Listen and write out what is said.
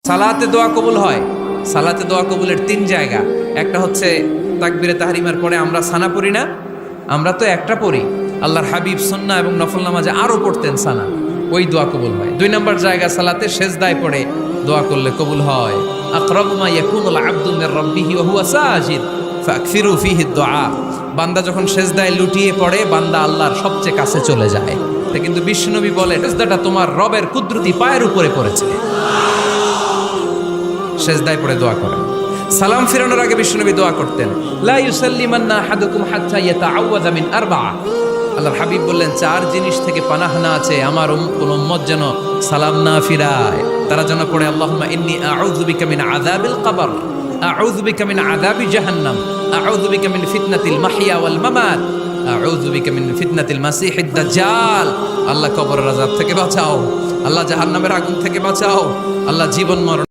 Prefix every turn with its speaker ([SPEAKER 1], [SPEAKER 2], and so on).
[SPEAKER 1] সালাতে দোয়া কবুল হয়। সালাতে দোয়া কবুলের 3 জায়গা। একটা হচ্ছে তাকবীরে তাহরিমার পরে আমরা সানা পড়ি না, আমরা তো একটা পড়ি। আল্লাহর হাবিব সুন্নাহ এবং নফল নামাজে আরো পড়তেন সানা, ওই দোয়া কবুল হয়। 2 নম্বর জায়গা সালাতে সেজদায় পড়ে দোয়া করলে কবুল হয়। আকরাবু মা ইয়াকুনুল আবদু মির রাব্বিহি ওয়া হুয়া সাজিদ ফাকফিরু ফিহি দুআ। বান্দা যখন সেজদায় লুটিয়ে পড়ে, বান্দা আল্লাহর সবচেয়ে কাছে চলে যায়। কিন্তু বিশ্বনবী বলে, সেজদাটা তোমার রবের কুদরতি পায়ের উপরে পড়েছে। সেজদায় পড়ে দোয়া করেন। সালাম ফিরানোর আগে বিশ্বনবী দোয়া করতেন, লা ইউসাল্লিমান্না আহাদুকুম হাত্তা ইয়াতাআওয়াযা মিন আরবা'a। আল্লাহর হাবিব বললেন, 4 জিনিস থেকে পানাহ না আছে আমার কোন উম্মত যেন সালাম না ফিরায়। তারা যেন পড়ে, আল্লাহুম্মা ইন্নী আউযু বিকা মিন আযাবিল কবর, আউযু বিকা মিন আযাবি জাহান্নাম, আউযু বিকা মিন ফিতনাতিল মাহইয়া ওয়াল মামাত, আউযু বিকা মিন ফিতনাতিল মাসিহিদ দাজ্জাল। আল্লাহ কবরের আযাব থেকে বাঁচাও, আল্লাহ জাহান্নামের আগুন থেকে বাঁচাও, আল্লাহ জীবন মরণ